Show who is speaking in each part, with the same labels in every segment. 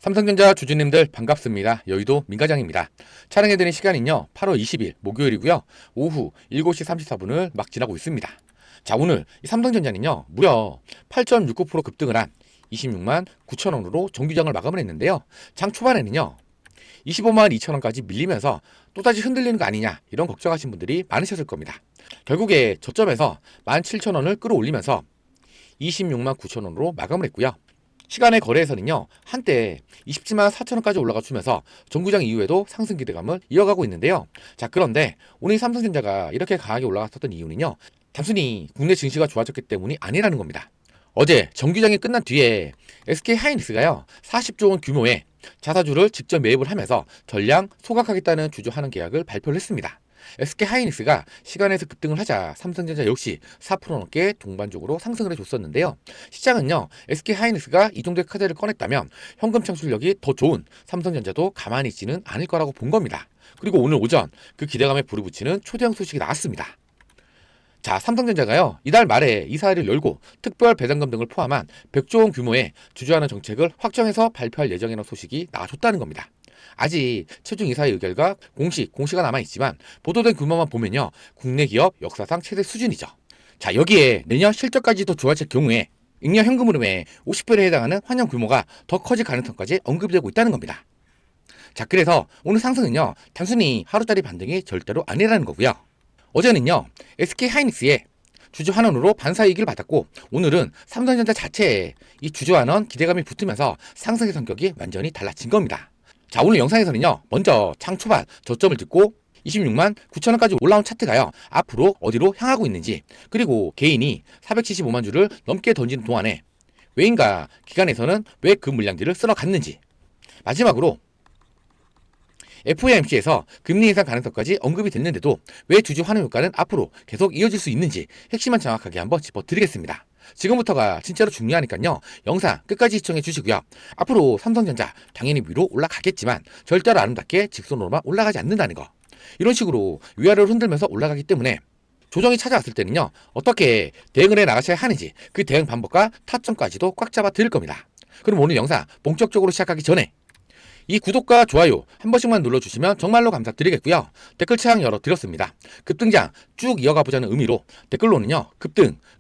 Speaker 1: 삼성전자 주주님들 반갑습니다. 여의도 민과장입니다. 촬영해드린 시간은요 8월 20일 목요일이고요. 오후 7시 34분을 막 지나고 있습니다. 자, 오늘 이 삼성전자는요 무려 8.69% 급등을 한 26만 9천 원으로 정규장을 마감을 했는데요. 장 초반에는요 25만 2천 원까지 밀리면서 또다시 흔들리는 거 아니냐 이런 걱정하신 분들이 많으셨을 겁니다. 결국에 저점에서 17,000원을 끌어올리면서 26만 9천 원으로 마감을 했고요. 시간의 거래에서는요 한때 27만 4천 원까지 올라가 주면서 정구장 이후에도 상승 기대감을 이어가고 있는데요. 자, 그런데 오늘 삼성전자가 이렇게 강하게 올라갔었던 이유는요 단순히 국내 증시가 좋아졌기 때문이 아니라는 겁니다. 어제 정규장이 끝난 뒤에 SK하이닉스가요 40조 원 규모의 자사주를 직접 매입을 하면서 전량 소각하겠다는 주주하는 계약을 발표를 했습니다. SK하이닉스가 시간에서 급등을 하자 삼성전자 역시 4% 넘게 동반적으로 상승을 해줬었는데요. 시장은요 SK하이닉스가 이 정도의 카드를 꺼냈다면 현금 창출력이 더 좋은 삼성전자도 가만히 있지는 않을 거라고 본 겁니다. 그리고 오늘 오전 그 기대감에 불을 붙이는 초대형 소식이 나왔습니다. 자, 삼성전자가요 이달 말에 이사회를 열고 특별 배당금 등을 포함한 100조 원 규모의 주주하는 정책을 확정해서 발표할 예정이라는 소식이 나와줬다는 겁니다. 아직 최종 이사회 의결과 공시가 남아있지만 보도된 규모만 보면요 국내 기업 역사상 최대 수준이죠. 자, 여기에 내년 실적까지 더 좋아질 경우에 잉여 현금 흐름의 50배에 해당하는 환영 규모가 더 커질 가능성까지 언급되고 있다는 겁니다. 자, 그래서 오늘 상승은요 단순히 하루짜리 반등이 절대로 아니라는 거고요. 어제는요 SK하이닉스의 주주 환원으로 반사이익을 받았고 오늘은 삼성전자 자체에 이 주주 환원 기대감이 붙으면서 상승의 성격이 완전히 달라진 겁니다. 자, 오늘 영상에서는요 먼저 장 초반 저점을 듣고 26만 9천 원까지 올라온 차트가요 앞으로 어디로 향하고 있는지, 그리고 개인이 475만 주를 넘게 던지는 동안에 외인과 기관에서는 왜 그 물량들을 쓸어갔는지, 마지막으로 FOMC에서 금리 인상 가능성까지 언급이 됐는데도 왜 주주 환원 효과는 앞으로 계속 이어질 수 있는지 핵심만 정확하게 한번 짚어드리겠습니다. 지금부터가 진짜로 중요하니까요 영상 끝까지 시청해 주시고요. 앞으로 삼성전자 당연히 위로 올라가겠지만 절대로 아름답게 직선으로만 올라가지 않는다는 거, 이런 식으로 위아래로 흔들면서 올라가기 때문에 조정이 찾아왔을 때는요 어떻게 대응을 해 나가셔야 하는지 그 대응 방법과 타점까지도 꽉 잡아 드릴 겁니다. 그럼 오늘 영상 본격적으로 시작하기 전에 이 구독과 좋아요 한 번씩만 눌러주시면 정말로 감사드리겠고요. 댓글창 열어드렸습니다. 급등장 쭉 이어가 보자는 의미로 댓글로는요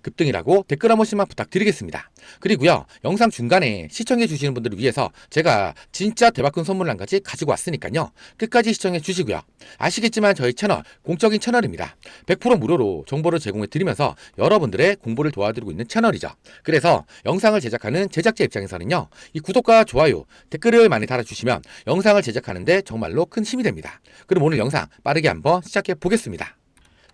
Speaker 1: 급등이라고 댓글 한 번씩만 부탁드리겠습니다. 그리고요 영상 중간에 시청해 주시는 분들을 위해서 제가 진짜 대박큰 선물 한 가지 가지고 왔으니까요 끝까지 시청해 주시고요. 아시겠지만 저희 채널 공적인 채널입니다. 100% 무료로 정보를 제공해 드리면서 여러분들의 공부를 도와드리고 있는 채널이죠. 그래서 영상을 제작하는 제작자 입장에서는요 이 구독과 좋아요 댓글을 많이 달아주시면 영상을 제작하는데 정말로 큰 힘이 됩니다. 그럼 오늘 영상 빠르게 한번 시작해 보겠습니다.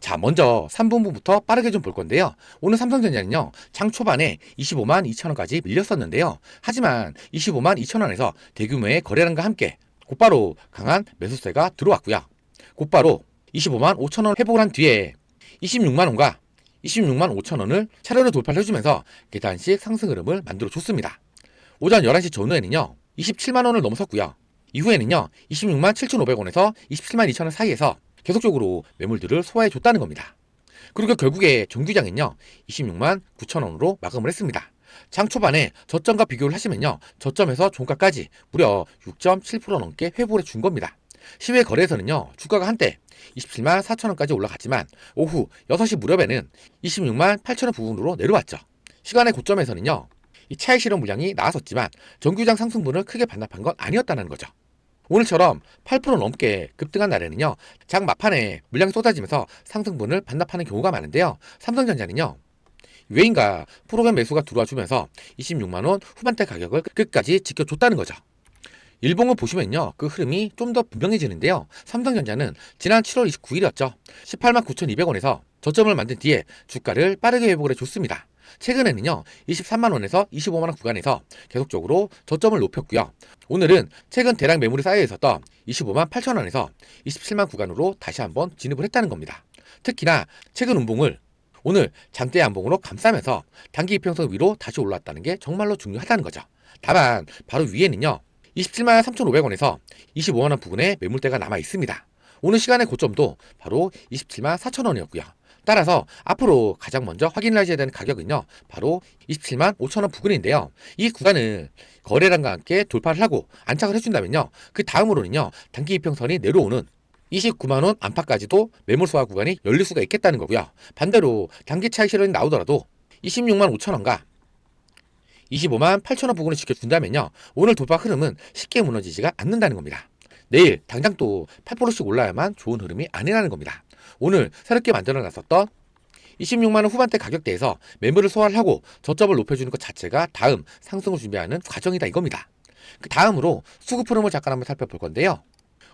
Speaker 1: 자, 먼저 3분부부터 빠르게 좀 볼 건데요. 오늘 삼성전자는요 장 초반에 25만 2천 원까지 밀렸었는데요. 하지만 25만 2천 원에서 대규모의 거래량과 함께 곧바로 강한 매수세가 들어왔고요. 곧바로 25만 5천 원 회복을 한 뒤에 26만 원과 26만 5천 원을 차례로 돌파를 해주면서 계단식 상승 흐름을 만들어 줬습니다. 오전 11시 전후에는요 27만 원을 넘어섰고요. 이후에는요 26만 7,500원에서 27만 2천 원 사이에서 계속적으로 매물들을 소화해 줬다는 겁니다. 그리고 결국에 정규장은요 26만 9천 원으로 마감을 했습니다. 장 초반에 저점과 비교를 하시면요 저점에서 종가까지 무려 6.7% 넘게 회복을 해 준 겁니다. 시외 거래에서는요 주가가 한때 27만 4천 원까지 올라갔지만 오후 6시 무렵에는 26만 8천 원 부근으로 내려왔죠. 시간의 고점에서는요 이 차익 실현 물량이 나왔었지만 정규장 상승분을 크게 반납한 건 아니었다는 거죠. 오늘처럼 8% 넘게 급등한 날에는요 장 막판에 물량이 쏟아지면서 상승분을 반납하는 경우가 많은데요. 삼성전자는요 외인과 프로그램 매수가 들어와 주면서 26만원 후반대 가격을 끝까지 지켜줬다는 거죠. 일봉을 보시면요 그 흐름이 좀 더 분명해지는데요. 삼성전자는 지난 7월 29일이었죠 18만 9,200원에서 저점을 만든 뒤에 주가를 빠르게 회복을 해줬습니다. 최근에는요 23만원에서 25만원 구간에서 계속적으로 저점을 높였고요. 오늘은 최근 대량 매물이 쌓여 있었던 25만 8천원에서 27만 구간으로 다시 한번 진입을 했다는 겁니다. 특히나 최근 운봉을 오늘 잠대 안봉으로 감싸면서 단기 이평선 위로 다시 올라왔다는 게 정말로 중요하다는 거죠. 다만 바로 위에는요 27만 3,500원에서 25만원 부근에 매물대가 남아 있습니다. 오늘 시간의 고점도 바로 27만 4천원이었고요. 따라서 앞으로 가장 먼저 확인을 하셔야 되는 가격은요, 바로 27만 5천 원 부근인데요. 이 구간을 거래량과 함께 돌파를 하고 안착을 해준다면요, 그 다음으로는요, 단기 이평선이 내려오는 29만 원 안팎까지도 매물 소화 구간이 열릴 수가 있겠다는 거고요. 반대로 단기 차익 실현이 나오더라도 26만 5천 원과 25만 8천 원 부근을 지켜준다면요, 오늘 돌파 흐름은 쉽게 무너지지가 않는다는 겁니다. 내일 당장 또 8%씩 올라야만 좋은 흐름이 아니라는 겁니다. 오늘 새롭게 만들어놨었던 26만 원 후반대 가격대에서 매물을 소화를 하고 저점을 높여주는 것 자체가 다음 상승을 준비하는 과정이다 이겁니다. 그 다음으로 수급 흐름을 잠깐 한번 살펴볼 건데요.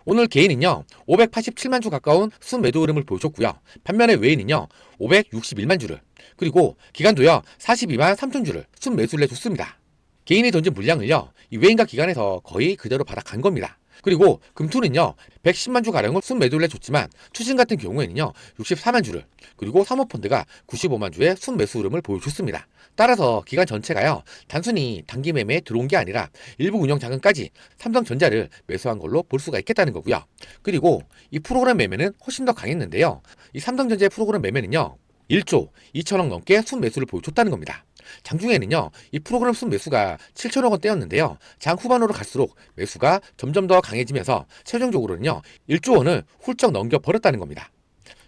Speaker 1: 오늘 개인은요 587만 주 가까운 순매도 흐름을 보여줬고요. 반면에 외인은요 561만 주를, 그리고 기관도요 42만 3천 주를 순매수를 해줬습니다. 개인이 던진 물량을요 이 외인과 기관에서 거의 그대로 받아간 겁니다. 그리고 금토는요 110만 주 가량을 순매도를 해줬지만 추진 같은 경우에는요 64만 주를, 그리고 사모펀드가 95만 주의 순매수 흐름을 보여줬습니다. 따라서 기관 전체가요 단순히 단기 매매에 들어온 게 아니라 일부 운영 자금까지 삼성전자를 매수한 걸로 볼 수가 있겠다는 거고요. 그리고 이 프로그램 매매는 훨씬 더 강했는데요, 이 삼성전자의 프로그램 매매는요 1조 2천억 넘게 순매수를 보여줬다는 겁니다. 장중에는요 이 프로그램 순매수가 7천억 원대였는데요, 장 후반으로 갈수록 매수가 점점 더 강해지면서 최종적으로는요 1조 원을 훌쩍 넘겨버렸다는 겁니다.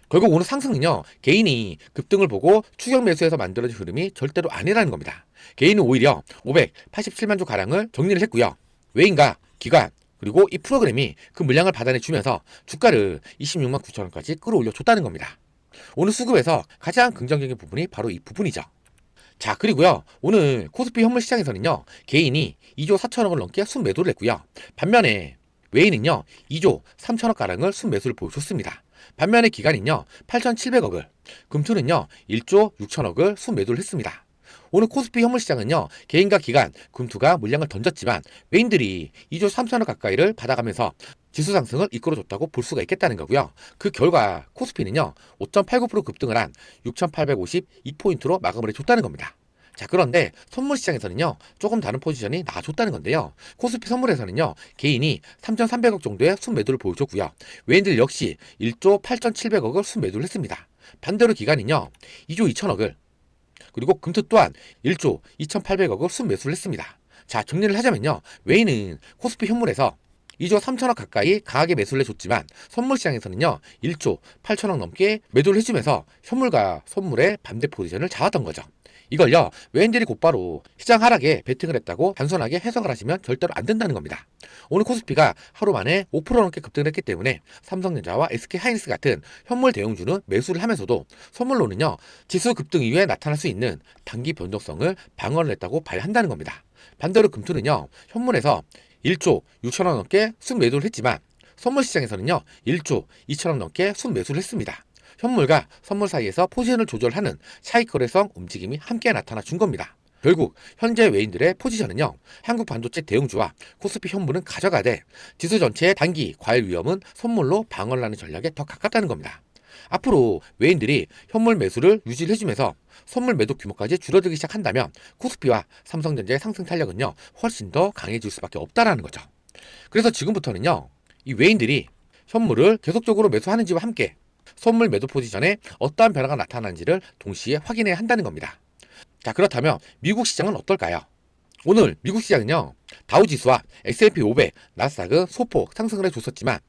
Speaker 1: 결국 오늘 상승은요 개인이 급등을 보고 추격 매수해서 만들어진 흐름이 절대로 아니라는 겁니다. 개인은 오히려 587만 주 가량을 정리를 했고요, 외인과 기관 그리고 이 프로그램이 그 물량을 받아내주면서 주가를 26만 9천 원까지 끌어올려 줬다는 겁니다. 오늘 수급에서 가장 긍정적인 부분이 바로 이 부분이죠. 자, 그리고요 오늘 코스피 현물 시장에서는요 개인이 2조 4천억을 넘게 순매도를 했고요, 반면에 외인은요 2조 3천억 가량을 순매수를 보여줬습니다. 반면에 기관은요 8,700억을, 금투는요 1조 6천억을 순매도를 했습니다. 오늘 코스피 현물 시장은요 개인과 기관, 금투가 물량을 던졌지만 외인들이 2조 3천억 가까이를 받아가면서 지수 상승을 이끌어줬다고 볼 수가 있겠다는 거고요. 그 결과 코스피는요 5.89% 급등을 한 6,852포인트로 마감을 해줬다는 겁니다. 자, 그런데 선물 시장에서는요 조금 다른 포지션이 나와줬다는 건데요, 코스피 선물에서는요 개인이 3,300억 정도의 순매도를 보여줬고요, 외인들 역시 1조 8,700억을 순매도를 했습니다. 반대로 기관은요 2조 2천억을, 그리고 금투 또한 1조 2,800억을 순매수를 했습니다. 자, 정리를 하자면요 외인은 코스피 현물에서 2조 3천억 가까이 강하게 매수를 해줬지만 선물시장에서는요 1조 8천억 넘게 매도를 해주면서 현물과 선물의 반대 포지션을 잡았던 거죠. 이걸요 외인들이 곧바로 시장 하락에 베팅을 했다고 단순하게 해석을 하시면 절대로 안 된다는 겁니다. 오늘 코스피가 하루 만에 5% 넘게 급등을 했기 때문에 삼성전자와 SK하이닉스 같은 현물 대형주는 매수를 하면서도 선물로는요 지수 급등 이후에 나타날 수 있는 단기 변동성을 방어를 했다고 봐야 한다는 겁니다. 반대로 금투는요 현물에서 1조 6천억 넘게 순매도를 했지만 선물시장에서는요 1조 2천억 넘게 순매수를 했습니다. 현물과 선물 사이에서 포지션을 조절하는 차익거래성 움직임이 함께 나타나 준 겁니다. 결국 현재 외인들의 포지션은요 한국 반도체 대형주와 코스피 현물은 가져가되 지수 전체의 단기 과열 위험은 선물로 방어를 하는 전략에 더 가깝다는 겁니다. 앞으로 외인들이 현물 매수를 유지를 해주면서 선물 매도 규모까지 줄어들기 시작한다면 코스피와 삼성전자의 상승 탄력은요 훨씬 더 강해질 수밖에 없다라는 거죠. 그래서 지금부터는요 이 외인들이 현물을 계속적으로 매수하는지와 함께 선물 매도 포지션에 어떠한 변화가 나타나는지를 동시에 확인해야 한다는 겁니다. 자, 그렇다면 미국 시장은 어떨까요? 오늘 미국 시장은요 다우지수와 S&P 500, 나스닥은 소폭 상승을 해줬었지만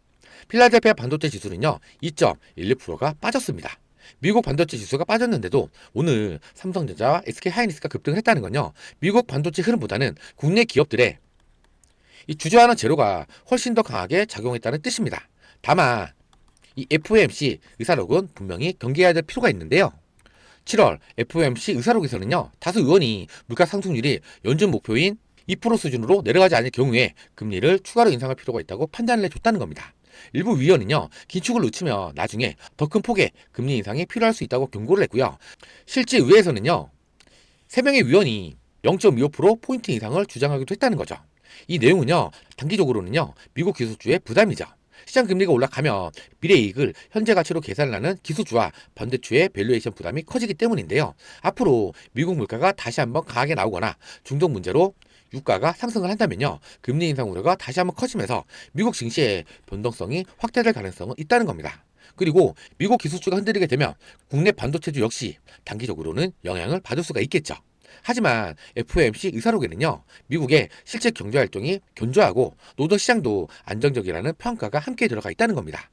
Speaker 1: 필라델피아 반도체 지수는요 2.12%가 빠졌습니다. 미국 반도체 지수가 빠졌는데도 오늘 삼성전자와 SK하이닉스가 급등을 했다는 건요 미국 반도체 흐름보다는 국내 기업들의 이 주저하는 재료가 훨씬 더 강하게 작용했다는 뜻입니다. 다만 이 FOMC 의사록은 분명히 경계해야 될 필요가 있는데요, 7월 FOMC 의사록에서는요 다수 의원이 물가 상승률이 연준 목표인 2% 수준으로 내려가지 않을 경우에 금리를 추가로 인상할 필요가 있다고 판단을 해줬다는 겁니다. 일부 위원은요 긴축을 늦추며 나중에 더 큰 폭의 금리 인상이 필요할 수 있다고 경고를 했고요, 실제 의회에서는요 3명의 위원이 0.25% 포인트 인상을 주장하기도 했다는 거죠. 이 내용은요 단기적으로는요 미국 기술주의 부담이죠. 시장 금리가 올라가면 미래이익을 현재 가치로 계산을 하는 기술주와 반대주의 밸류에이션 부담이 커지기 때문인데요, 앞으로 미국 물가가 다시 한번 강하게 나오거나 중동 문제로 유가가 상승을 한다면요 금리 인상 우려가 다시 한번 커지면서 미국 증시의 변동성이 확대될 가능성은 있다는 겁니다. 그리고 미국 기술주가 흔들리게 되면 국내 반도체주 역시 단기적으로는 영향을 받을 수가 있겠죠. 하지만 FOMC 의사록에는요, 미국의 실제 경제활동이 견조하고 노동시장도 안정적이라는 평가가 함께 들어가 있다는 겁니다.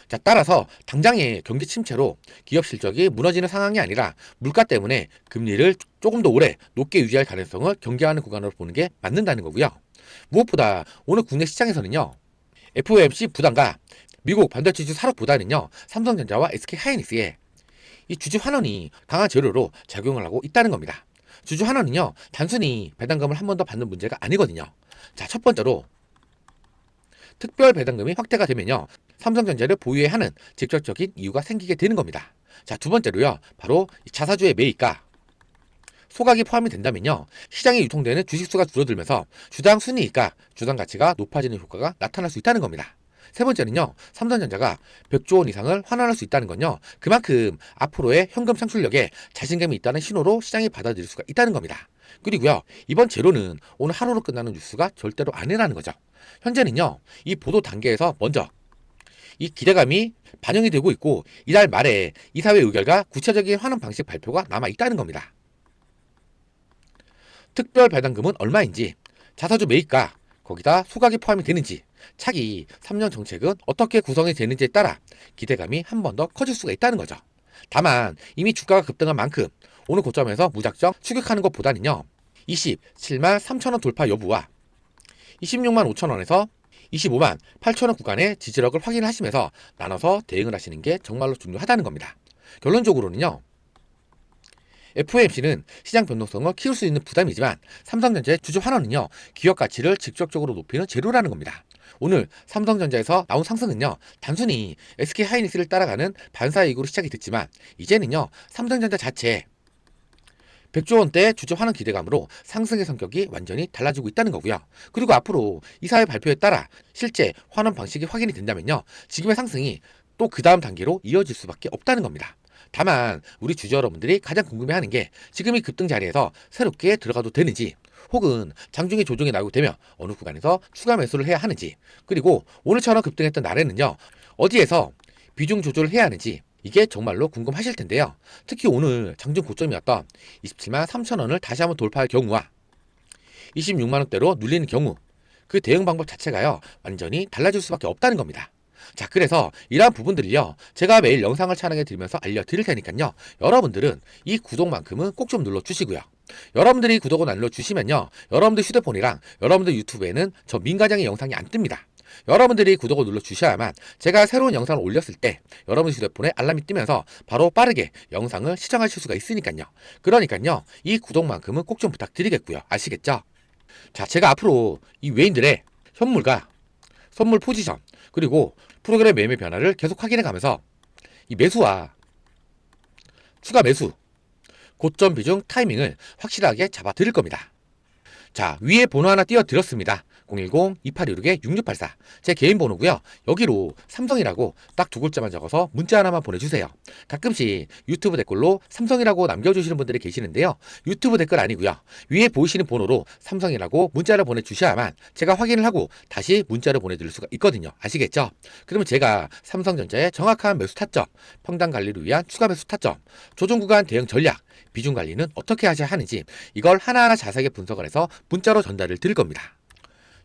Speaker 1: 자, 따라서 당장의 경기 침체로 기업 실적이 무너지는 상황이 아니라 물가 때문에 금리를 조금 더 오래 높게 유지할 가능성을 경계하는 구간으로 보는 게 맞는다는 거고요. 무엇보다 오늘 국내 시장에서는요, FOMC 부담과 미국 반도체주 사록보다는요, 삼성전자와 SK하이닉스의 이 주주 환원이 강한 재료로 작용을 하고 있다는 겁니다. 주주 환원은요, 단순히 배당금을 한 번 더 받는 문제가 아니거든요. 자, 첫 번째로 특별 배당금이 확대가 되면요, 삼성전자를 보유해야 하는 직접적인 이유가 생기게 되는 겁니다. 자, 두 번째로요, 바로 자사주의 매입과 소각이 포함이 된다면요, 시장에 유통되는 주식수가 줄어들면서 주당 순이익과 주당 가치가 높아지는 효과가 나타날 수 있다는 겁니다. 세 번째는요, 삼성전자가 100조 원 이상을 환원할 수 있다는 건요, 그만큼 앞으로의 현금 창출력에 자신감이 있다는 신호로 시장이 받아들일 수가 있다는 겁니다. 그리고요, 이번 재료는 오늘 하루로 끝나는 뉴스가 절대로 아니라는 거죠. 현재는요, 이 보도 단계에서 먼저 이 기대감이 반영이 되고 있고, 이달 말에 이사회 의결과 구체적인 환원 방식 발표가 남아 있다는 겁니다. 특별 배당금은 얼마인지, 자사주 매입가, 거기다 소각이 포함이 되는지, 차기 3년 정책은 어떻게 구성이 되는지에 따라 기대감이 한 번 더 커질 수가 있다는 거죠. 다만 이미 주가가 급등한 만큼 오늘 고점에서 무작정 추격하는 것보다는요, 27만 3천원 돌파 여부와 26만 5천원에서 25만 8천원 구간의 지지력을 확인하시면서 나눠서 대응을 하시는 게 정말로 중요하다는 겁니다. 결론적으로는요, FOMC는 시장 변동성을 키울 수 있는 부담이지만 삼성전자의 주주 환원은요, 기업 가치를 직접적으로 높이는 재료라는 겁니다. 오늘 삼성전자에서 나온 상승은요, 단순히 SK하이닉스를 따라가는 반사이익으로 시작이 됐지만 이제는요, 삼성전자 자체 100조 원대 주주 환원 기대감으로 상승의 성격이 완전히 달라지고 있다는 거고요. 그리고 앞으로 이사회 발표에 따라 실제 환원 방식이 확인이 된다면요, 지금의 상승이 또 그 다음 단계로 이어질 수밖에 없다는 겁니다. 다만 우리 주주 여러분들이 가장 궁금해하는 게 지금 이 급등 자리에서 새롭게 들어가도 되는지, 혹은 장중에 조정이 나오게 되면 어느 구간에서 추가 매수를 해야 하는지, 그리고 오늘처럼 급등했던 날에는요, 어디에서 비중 조절을 해야 하는지, 이게 정말로 궁금하실 텐데요. 특히 오늘 장중 고점이었던 27만 3천원을 다시 한번 돌파할 경우와 26만원대로 눌리는 경우, 그 대응 방법 자체가요, 완전히 달라질 수밖에 없다는 겁니다. 자, 그래서 이러한 부분들을요, 제가 매일 영상을 촬영해 드리면서 알려드릴 테니까요, 여러분들은 이 구독만큼은 꼭 좀 눌러주시고요. 여러분들이 구독을 안 눌러주시면요, 여러분들 휴대폰이랑 여러분들 유튜브에는 저 민과장의 영상이 안 뜹니다. 여러분들이 구독을 눌러주셔야만 제가 새로운 영상을 올렸을 때 여러분 휴대폰에 알람이 뜨면서 바로 빠르게 영상을 시청하실 수가 있으니까요. 그러니까요, 이 구독만큼은 꼭 좀 부탁드리겠고요. 아시겠죠? 자, 제가 앞으로 이 외인들의 현물과 선물 포지션, 그리고 프로그램 매매 변화를 계속 확인해 가면서 이 매수와 추가 매수, 고점 비중 타이밍을 확실하게 잡아 드릴 겁니다. 자, 위에 번호 하나 띄워 드렸습니다. 010-2816-6684 제 개인 번호고요. 여기로 삼성이라고 딱 두 글자만 적어서 문자 하나만 보내주세요. 가끔씩 유튜브 댓글로 삼성이라고 남겨주시는 분들이 계시는데요, 유튜브 댓글 아니고요, 위에 보이시는 번호로 삼성이라고 문자를 보내주셔야만 제가 확인을 하고 다시 문자를 보내드릴 수가 있거든요. 아시겠죠? 그러면 제가 삼성전자의 정확한 매수 타점, 평단 관리를 위한 추가 매수 타점, 조정 구간 대응 전략, 비중 관리는 어떻게 하셔야 하는지, 이걸 하나하나 자세하게 분석을 해서 문자로 전달을 드릴 겁니다.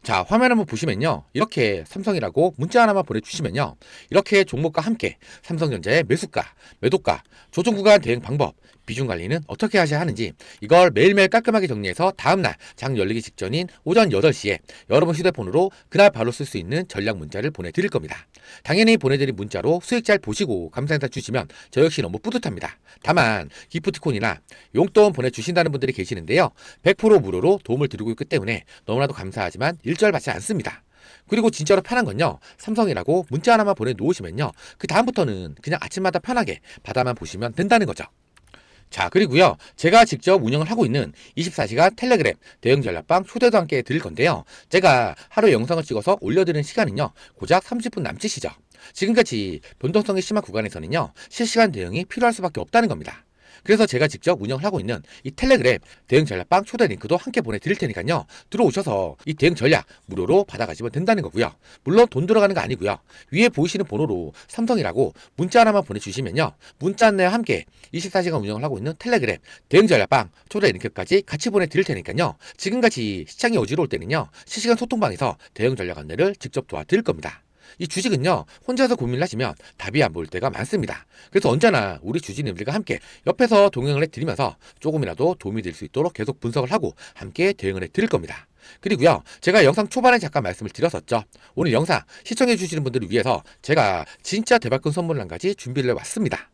Speaker 1: 자, 화면 한번 보시면요, 이렇게 삼성이라고 문자 하나만 보내주시면요, 이렇게 종목과 함께 삼성전자의 매수가, 매도가, 조정 구간 대응 방법, 비중 관리는 어떻게 하셔야 하는지, 이걸 매일매일 깔끔하게 정리해서 다음날 장 열리기 직전인 오전 8시에 여러분 휴대폰으로 그날 바로 쓸 수 있는 전략 문자를 보내드릴 겁니다. 당연히 보내드린 문자로 수익 잘 보시고 감사인사 주시면 저 역시 너무 뿌듯합니다. 다만 기프티콘이나 용돈 보내주신다는 분들이 계시는데요, 100% 무료로 도움을 드리고 있기 때문에 너무나도 감사하지만 일절 받지 않습니다. 그리고 진짜로 편한 건요, 삼성이라고 문자 하나만 보내놓으시면요, 그 다음부터는 그냥 아침마다 편하게 받아만 보시면 된다는 거죠. 자, 그리고요, 제가 직접 운영을 하고 있는 24시간 텔레그램 대응 전략방 초대도 함께 드릴 건데요, 제가 하루 영상을 찍어서 올려드리는 시간은요, 고작 30분 남짓이죠. 지금까지 변동성이 심한 구간에서는요, 실시간 대응이 필요할 수밖에 없다는 겁니다. 그래서 제가 직접 운영을 하고 있는 이 텔레그램 대응 전략방 초대 링크도 함께 보내드릴 테니까요. 들어오셔서 이 대응 전략 무료로 받아가시면 된다는 거고요. 물론 돈 들어가는 거 아니고요. 위에 보이시는 번호로 삼성이라고 문자 하나만 보내주시면요. 문자 안내와 함께 24시간 운영을 하고 있는 텔레그램 대응 전략방 초대 링크까지 같이 보내드릴 테니까요. 지금같이 시장이 어지러울 때는요. 실시간 소통방에서 대응 전략 안내를 직접 도와드릴 겁니다. 이 주식은요, 혼자서 고민을 하시면 답이 안 보일 때가 많습니다. 그래서 언제나 우리 주주님들과 함께 옆에서 동행을 해드리면서 조금이라도 도움이 될 수 있도록 계속 분석을 하고 함께 대응을 해드릴 겁니다. 그리고요, 제가 영상 초반에 잠깐 말씀을 드렸었죠. 오늘 영상 시청해 주시는 분들을 위해서 제가 진짜 대박큰 선물을 한 가지 준비를 해왔습니다.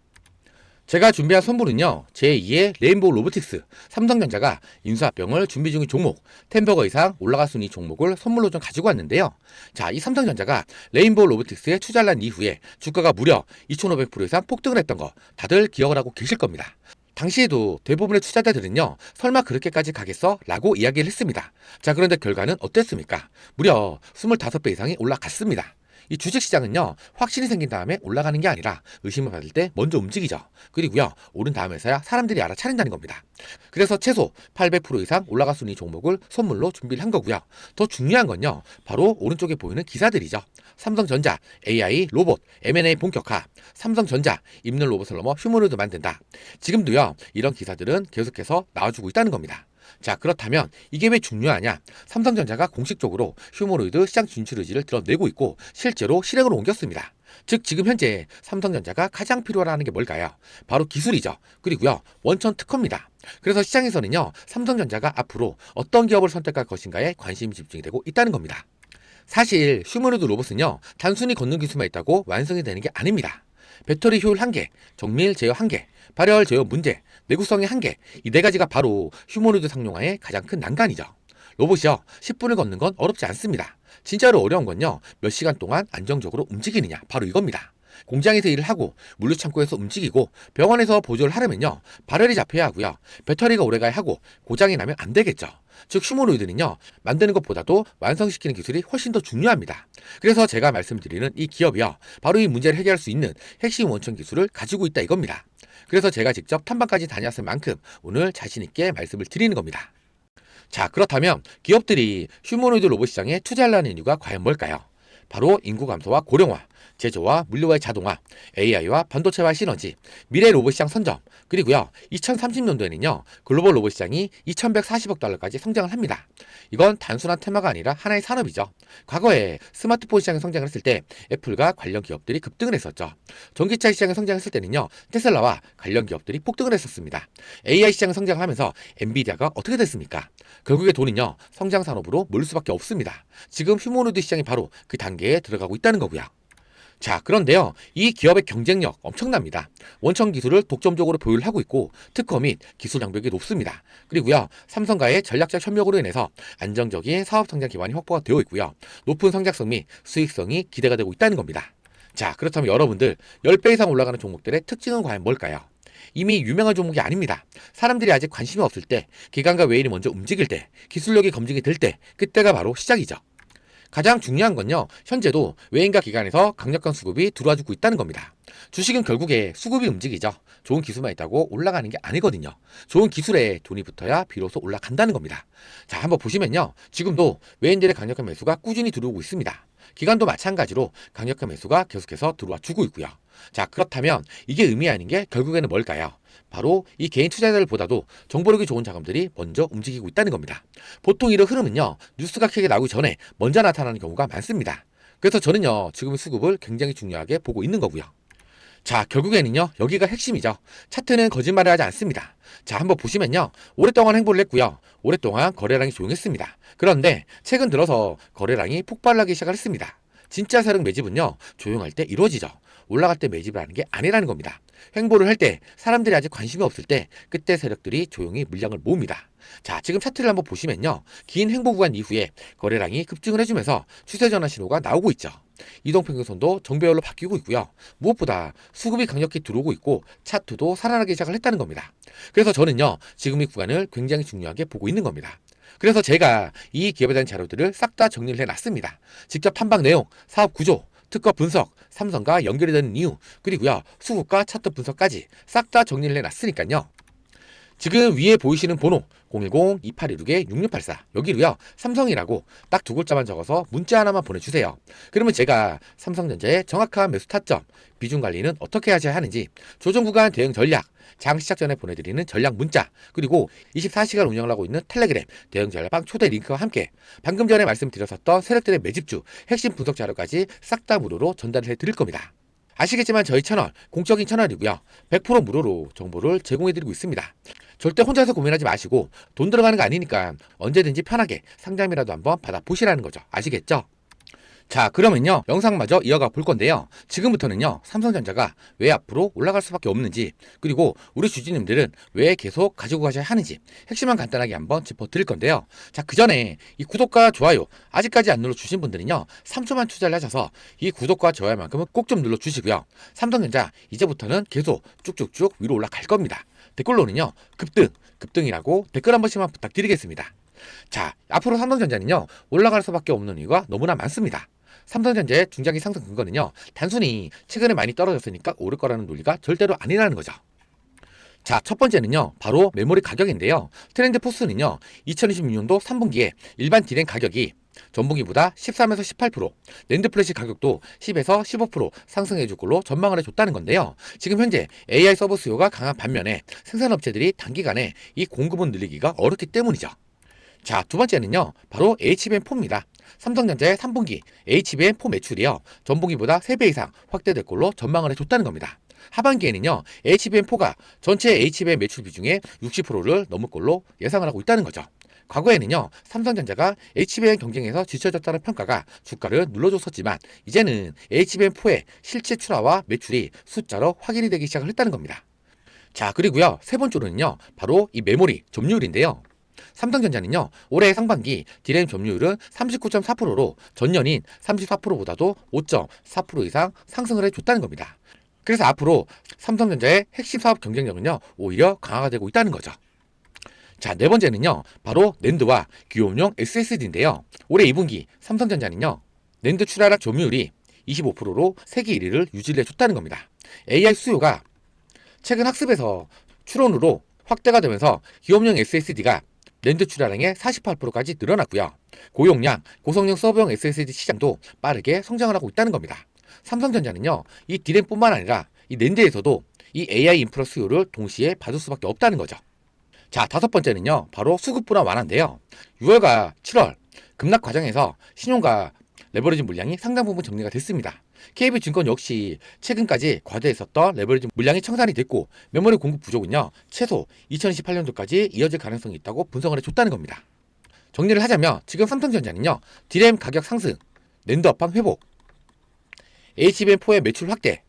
Speaker 1: 제가 준비한 선물은요, 제2의 레인보우 로보틱스, 삼성전자가 인수합병을 준비 중인 종목, 10버거 이상 올라갈 수 있는 이 종목을 선물로 좀 가지고 왔는데요. 자, 이 삼성전자가 레인보우 로보틱스에 투자를 한 이후에 주가가 무려 2500% 이상 폭등을 했던 거 다들 기억을 하고 계실 겁니다. 당시에도 대부분의 투자자들은요, 설마 그렇게까지 가겠어? 라고 이야기를 했습니다. 자, 그런데 결과는 어땠습니까? 무려 25배 이상이 올라갔습니다. 이 주식시장은요, 확신이 생긴 다음에 올라가는 게 아니라 의심을 받을 때 먼저 움직이죠. 그리고요, 오른 다음에서야 사람들이 알아차린다는 겁니다. 그래서 최소 800% 이상 올라갈 수 있는 종목을 선물로 준비를 한 거고요. 더 중요한 건요, 바로 오른쪽에 보이는 기사들이죠. 삼성전자, AI, 로봇, M&A 본격화, 삼성전자, 입는 로봇을 넘어 휴머노이드 만든다. 지금도요, 이런 기사들은 계속해서 나와주고 있다는 겁니다. 자, 그렇다면 이게 왜 중요하냐? 삼성전자가 공식적으로 휴머노이드 시장 진출 의지를 드러내고 있고 실제로 실행으로 옮겼습니다. 즉 지금 현재 삼성전자가 가장 필요로 하는 게 뭘까요? 바로 기술이죠. 그리고요, 원천 특허입니다. 그래서 시장에서는요, 삼성전자가 앞으로 어떤 기업을 선택할 것인가에 관심이 집중이 되고 있다는 겁니다. 사실 휴머노이드 로봇은요, 단순히 걷는 기술만 있다고 완성이 되는 게 아닙니다. 배터리 효율 한계, 정밀 제어 한계, 발열 제어 문제, 내구성의 한계, 이 네 가지가 바로 휴머노이드 상용화의 가장 큰 난관이죠. 로봇이요, 10분을 걷는 건 어렵지 않습니다. 진짜로 어려운 건요, 몇 시간 동안 안정적으로 움직이느냐, 바로 이겁니다. 공장에서 일을 하고 물류창고에서 움직이고 병원에서 보조를 하려면요, 발열이 잡혀야 하고요, 배터리가 오래가야 하고 고장이 나면 안 되겠죠. 즉 휴머노이드는요, 만드는 것보다도 완성시키는 기술이 훨씬 더 중요합니다. 그래서 제가 말씀드리는 이 기업이요, 바로 이 문제를 해결할 수 있는 핵심 원천 기술을 가지고 있다 이겁니다. 그래서 제가 직접 탐방까지 다녔을 만큼 오늘 자신있게 말씀을 드리는 겁니다. 자, 그렇다면 기업들이 휴머노이드 로봇 시장에 투자하려는 이유가 과연 뭘까요? 바로 인구 감소와 고령화, 제조와 물류와의 자동화, AI와 반도체와의 시너지, 미래 로봇 시장 선점, 그리고요, 2030년도에는요, 글로벌 로봇 시장이 2140억 달러까지 성장을 합니다. 이건 단순한 테마가 아니라 하나의 산업이죠. 과거에 스마트폰 시장이 성장을 했을 때 애플과 관련 기업들이 급등을 했었죠. 전기차 시장이 성장했을 때는요, 테슬라와 관련 기업들이 폭등을 했었습니다. AI 시장이 성장을 하면서 엔비디아가 어떻게 됐습니까? 결국에 돈은요, 성장 산업으로 몰릴 수밖에 없습니다. 지금 휴머노이드 시장이 바로 그 단계에 들어가고 있다는 거고요. 자, 그런데요, 이 기업의 경쟁력 엄청납니다. 원천 기술을 독점적으로 보유를 하고 있고 특허 및 기술 장벽이 높습니다. 그리고요, 삼성과의 전략적 협력으로 인해서 안정적인 사업 성장 기반이 확보가 되어 있고요, 높은 성장성 및 수익성이 기대가 되고 있다는 겁니다. 자, 그렇다면 여러분들 10배 이상 올라가는 종목들의 특징은 과연 뭘까요? 이미 유명한 종목이 아닙니다. 사람들이 아직 관심이 없을 때, 기관과 외인이 먼저 움직일 때, 기술력이 검증이 될 때, 그때가 바로 시작이죠. 가장 중요한 건요, 현재도 외인과 기관에서 강력한 수급이 들어와주고 있다는 겁니다. 주식은 결국에 수급이 움직이죠. 좋은 기술만 있다고 올라가는 게 아니거든요. 좋은 기술에 돈이 붙어야 비로소 올라간다는 겁니다. 자, 한번 보시면요, 지금도 외인들의 강력한 매수가 꾸준히 들어오고 있습니다. 기관도 마찬가지로 강력한 매수가 계속해서 들어와 주고 있고요. 자, 그렇다면 이게 의미하는 게 결국에는 뭘까요? 바로 이 개인 투자자들보다도 정보력이 좋은 자금들이 먼저 움직이고 있다는 겁니다. 보통 이런 흐름은요, 뉴스가 크게 나오기 전에 먼저 나타나는 경우가 많습니다. 그래서 저는요, 지금의 수급을 굉장히 중요하게 보고 있는 거고요. 자, 결국에는요, 여기가 핵심이죠. 차트는 거짓말을 하지 않습니다. 자, 한번 보시면요, 오랫동안 행보를 했고요, 오랫동안 거래량이 조용했습니다. 그런데 최근 들어서 거래량이 폭발하기 시작을 했습니다. 진짜 세력 매집은요, 조용할 때 이루어지죠. 올라갈 때 매집을 하는 게 아니라는 겁니다. 횡보를 할 때, 사람들이 아직 관심이 없을 때, 그때 세력들이 조용히 물량을 모읍니다. 자, 지금 차트를 한번 보시면요, 긴 횡보 구간 이후에 거래량이 급증을 해주면서 추세 전환 신호가 나오고 있죠. 이동평균선도 정배열로 바뀌고 있고요. 무엇보다 수급이 강력히 들어오고 있고 차트도 살아나기 시작을 했다는 겁니다. 그래서 저는요, 지금 이 구간을 굉장히 중요하게 보고 있는 겁니다. 그래서 제가 이 기업에 대한 자료들을 싹 다 정리를 해놨습니다. 직접 탐방 내용, 사업 구조, 특허 분석, 삼성과 연결이 되는 이유, 그리고요, 수급과 차트 분석까지 싹 다 정리를 해놨으니까요. 지금 위에 보이시는 번호 010-2816-6684 여기로요 삼성이라고 딱 두 글자만 적어서 문자 하나만 보내주세요. 그러면 제가 삼성전자의 정확한 매수 타점, 비중 관리는 어떻게 하셔야 하는지, 조정 구간 대응 전략, 장 시작 전에 보내드리는 전략 문자, 그리고 24시간 운영을 하고 있는 텔레그램 대응 전략방 초대 링크와 함께 방금 전에 말씀드렸었던 세력들의 매집주 핵심 분석 자료까지 싹 다 무료로 전달을 해드릴 겁니다. 아시겠지만 저희 채널 공적인 채널이고요. 100% 무료로 정보를 제공해드리고 있습니다. 절대 혼자서 고민하지 마시고 돈 들어가는 거 아니니까 언제든지 편하게 상담이라도 한번 받아보시라는 거죠. 아시겠죠? 자, 그러면요 영상마저 이어가 볼 건데요. 지금부터는요 삼성전자가 왜 앞으로 올라갈 수밖에 없는지, 그리고 우리 주주님들은 왜 계속 가지고 가셔야 하는지 핵심만 간단하게 한번 짚어드릴 건데요. 자, 그 전에 이 구독과 좋아요 아직까지 안 눌러주신 분들은요 3초만 투자를 하셔서 이 구독과 좋아요만큼은 꼭 좀 눌러주시고요. 삼성전자 이제부터는 계속 쭉쭉쭉 위로 올라갈 겁니다. 댓글로는요 급등이라고 댓글 한 번씩만 부탁드리겠습니다. 자, 앞으로 삼성전자는요 올라갈 수밖에 없는 이유가 너무나 많습니다. 삼성전자의 중장기 상승 근거는요 단순히 최근에 많이 떨어졌으니까 오를 거라는 논리가 절대로 아니라는 거죠. 자, 첫 번째는요 바로 메모리 가격인데요. 트렌드 포스는요 2026년도 3분기에 일반 D램 가격이 전분기보다 13에서 18%, 낸드 플래시 가격도 10에서 15% 상승해 줄 걸로 전망을 해줬다는 건데요. 지금 현재 AI 서버 수요가 강한 반면에 생산업체들이 단기간에 이 공급을 늘리기가 어렵기 때문이죠. 자, 두 번째는요 바로 HBM4입니다. 삼성전자의 3분기 HBM4 매출이요 전분기보다 3배 이상 확대될 걸로 전망을 해줬다는 겁니다. 하반기에는요 HBM4가 전체 HBM 매출 비중의 60%를 넘을 걸로 예상을 하고 있다는 거죠. 과거에는요 삼성전자가 HBM 경쟁에서 지쳐졌다는 평가가 주가를 눌러줬었지만 이제는 HBM4의 실제 출하와 매출이 숫자로 확인이 되기 시작을 했다는 겁니다. 자, 그리고요 세 번째로는요 바로 이 메모리 점유율인데요. 삼성전자는요 올해 상반기 D램 점유율은 39.4%로 전년인 34%보다도 5.4% 이상 상승을 해줬다는 겁니다. 그래서 앞으로 삼성전자의 핵심 사업 경쟁력은요 오히려 강화가 되고 있다는 거죠. 자, 네 번째는요 바로 낸드와 기업용 SSD인데요. 올해 2분기 삼성전자는요 낸드 출하량 점유율이 25%로 세계 1위를 유지를 해줬다는 겁니다. AI 수요가 최근 학습에서 추론으로 확대가 되면서 기업용 SSD가 낸드 출하량의 48%까지 늘어났고요. 고용량, 고성능 서버용 SSD 시장도 빠르게 성장을 하고 있다는 겁니다. 삼성전자는요, 이 D램뿐만 아니라 이 낸드에서도 이 AI 인프라 수요를 동시에 받을 수밖에 없다는 거죠. 자, 다섯 번째는요, 바로 수급 불안 완화인데요. 6월과 7월 급락 과정에서 신용과 레버리지 물량이 상당 부분 정리가 됐습니다. KB증권 역시 최근까지 과대했었던 레버리지 물량이 청산이 됐고 메모리 공급 부족은요 최소 2028년도까지 이어질 가능성이 있다고 분석을 해줬다는 겁니다. 정리를 하자면 지금 삼성전자는요 D램 가격 상승, 낸드 업황 회복, HBM4의 매출 확대,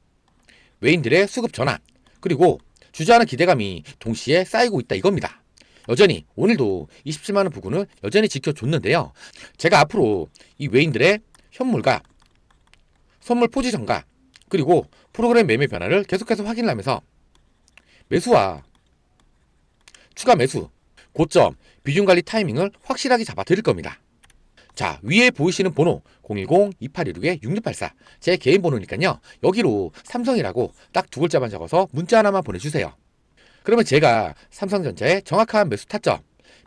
Speaker 1: 외인들의 수급 전환, 그리고 주저하는 기대감이 동시에 쌓이고 있다 이겁니다. 여전히 오늘도 27만원 부근을 여전히 지켜줬는데요. 제가 앞으로 이 외인들의 현물과 선물 포지션과 그리고 프로그램 매매 변화를 계속해서 확인을 하면서 매수와 추가 매수, 고점, 비중 관리 타이밍을 확실하게 잡아 드릴 겁니다. 자, 위에 보이시는 번호 010-2816-6684 제 개인 번호니까요. 여기로 삼성이라고 딱 두 글자만 적어서 문자 하나만 보내주세요. 그러면 제가 삼성전자의 정확한 매수 타점,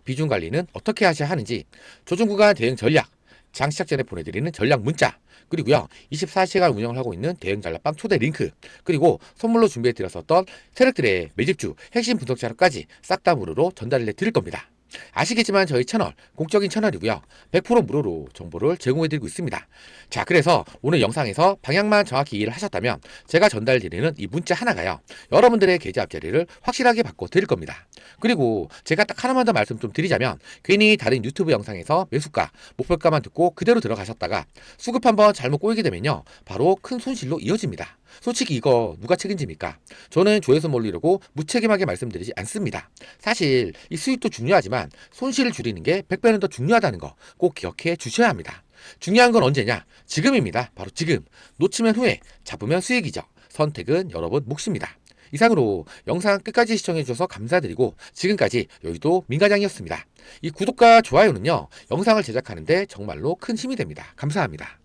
Speaker 1: 비중 관리는 어떻게 하셔야 하는지, 조정 구간 대응 전략, 장 시작 전에 보내드리는 전략 문자, 그리고요 24시간 운영을 하고 있는 대응 전략방 초대 링크, 그리고 선물로 준비해드렸었던 세력들의 매집주 핵심 분석 자료까지 싹 다 무료로 전달을 해드릴 겁니다. 아시겠지만 저희 채널 공적인 채널이고요 100% 무료로 정보를 제공해드리고 있습니다. 자, 그래서 오늘 영상에서 방향만 정확히 이해를 하셨다면 제가 전달드리는 이 문자 하나가요 여러분들의 계좌 앞자리를 확실하게 바꿔 드릴 겁니다. 그리고 제가 딱 하나만 더 말씀 좀 드리자면, 괜히 다른 유튜브 영상에서 매수가 목표가만 듣고 그대로 들어가셨다가 수급 한번 잘못 꼬이게 되면요 바로 큰 손실로 이어집니다. 솔직히 이거 누가 책임집니까? 저는 조회수 몰리려고 무책임하게 말씀드리지 않습니다. 사실 이 수익도 중요하지만 손실을 줄이는 게 100배는 더 중요하다는 거 꼭 기억해 주셔야 합니다. 중요한 건 언제냐? 지금입니다. 바로 지금. 놓치면 후회, 잡으면 수익이죠. 선택은 여러분 몫입니다. 이상으로 영상 끝까지 시청해 주셔서 감사드리고 지금까지 여의도 민과장이었습니다. 이 구독과 좋아요는요 영상을 제작하는데 정말로 큰 힘이 됩니다. 감사합니다.